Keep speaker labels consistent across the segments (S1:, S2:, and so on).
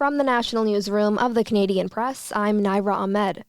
S1: From the National Newsroom of the Canadian Press, I'm Naira Ahmed.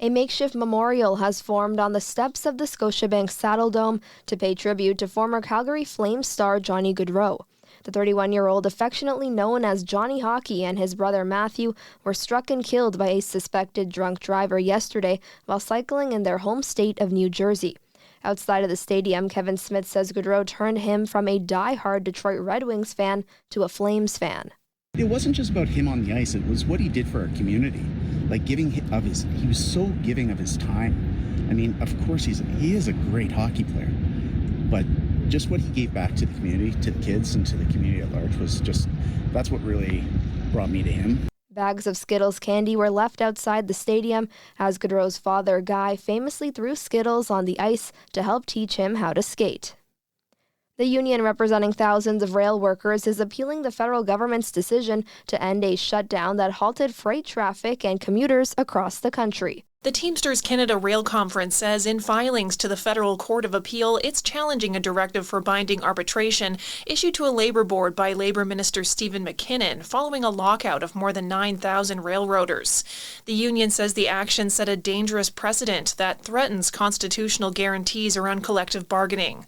S1: A makeshift memorial has formed on the steps of the Scotiabank Saddledome to pay tribute to former Calgary Flames star Johnny Gaudreau. The 31-year-old, affectionately known as Johnny Hockey, and his brother Matthew were struck and killed by a suspected drunk driver yesterday while cycling in their home state of New Jersey. Outside of the stadium, Kevin Smith says Gaudreau turned him from a die-hard Detroit Red Wings fan to a Flames fan.
S2: It wasn't just about him on the ice, it was what he did for our community. Like he was so giving of his time. I mean, of course he is a great hockey player, but just what he gave back to the community, to the kids and to the community at large that's what really brought me to him.
S1: Bags of Skittles candy were left outside the stadium as Gaudreau's father, Guy, famously threw Skittles on the ice to help teach him how to skate. The union representing thousands of rail workers is appealing the federal government's decision to end a shutdown that halted freight traffic and commuters across the country.
S3: The Teamsters Canada Rail Conference says in filings to the Federal Court of Appeal, it's challenging a directive for binding arbitration issued to a Labour board by Labour Minister Stephen McKinnon following a lockout of more than 9,000 railroaders. The union says the action set a dangerous precedent that threatens constitutional guarantees around collective bargaining.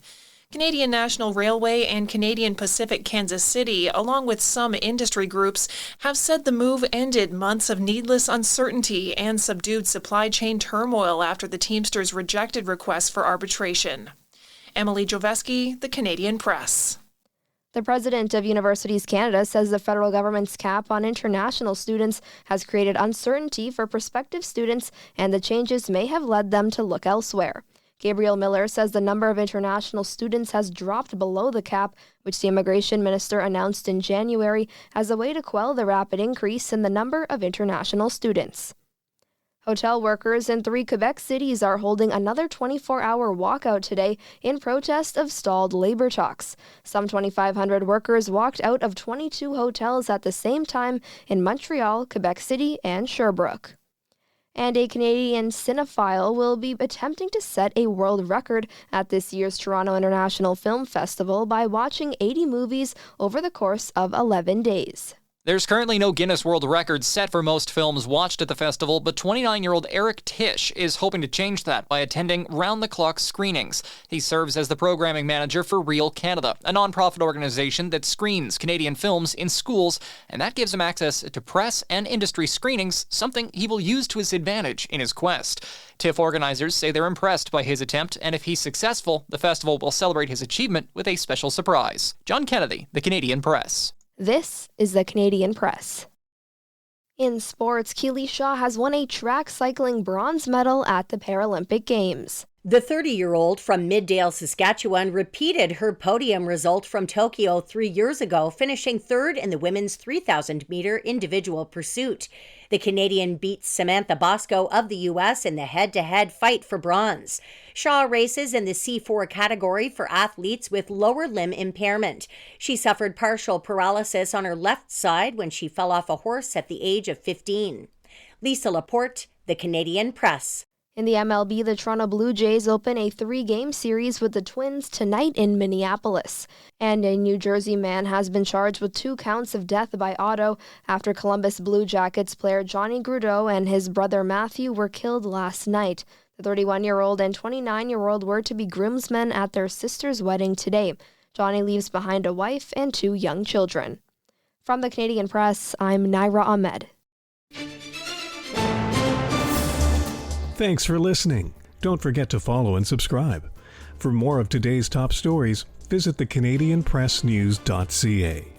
S3: Canadian National Railway and Canadian Pacific Kansas City, along with some industry groups, have said the move ended months of needless uncertainty and subdued supply chain turmoil after the Teamsters rejected requests for arbitration. Emily Joveski, The Canadian Press.
S1: The president of Universities Canada says the federal government's cap on international students has created uncertainty for prospective students, and the changes may have led them to look elsewhere. Gabriel Miller says the number of international students has dropped below the cap, which the immigration minister announced in January as a way to quell the rapid increase in the number of international students. Hotel workers in 3 Quebec cities are holding another 24-hour walkout today in protest of stalled labor talks. Some 2,500 workers walked out of 22 hotels at the same time in Montreal, Quebec City, and Sherbrooke. And a Canadian cinephile will be attempting to set a world record at this year's Toronto International Film Festival by watching 80 movies over the course of 11 days.
S4: There's currently no Guinness World Record set for most films watched at the festival, but 29-year-old Eric Tish is hoping to change that by attending round-the-clock screenings. He serves as the programming manager for Real Canada, a nonprofit organization that screens Canadian films in schools, and that gives him access to press and industry screenings, something he will use to his advantage in his quest. TIFF organizers say they're impressed by his attempt, and if he's successful, the festival will celebrate his achievement with a special surprise. John Kennedy, The Canadian Press.
S1: This is the Canadian Press. In sports, Keely Shaw has won a track cycling bronze medal at the Paralympic Games.
S5: The 30-year-old from Middale, Saskatchewan, repeated her podium result from Tokyo 3 years ago, finishing third in the women's 3,000-meter individual pursuit. The Canadian beat Samantha Bosco of the U.S. in the head-to-head fight for bronze. Shaw races in the C4 category for athletes with lower limb impairment. She suffered partial paralysis on her left side when she fell off a horse at the age of 15. Lisa Laporte, The Canadian Press.
S1: In the MLB, the Toronto Blue Jays open a 3-game series with the Twins tonight in Minneapolis. And a New Jersey man has been charged with 2 counts of death by auto after Columbus Blue Jackets player Johnny Gaudreau and his brother Matthew were killed last night. The 31-year-old and 29-year-old were to be groomsmen at their sister's wedding today. Johnny leaves behind a wife and 2 young children. From the Canadian Press, I'm Naira Ahmed.
S6: Thanks for listening. Don't forget to follow and subscribe. For more of today's top stories, visit thecanadianpressnews.ca.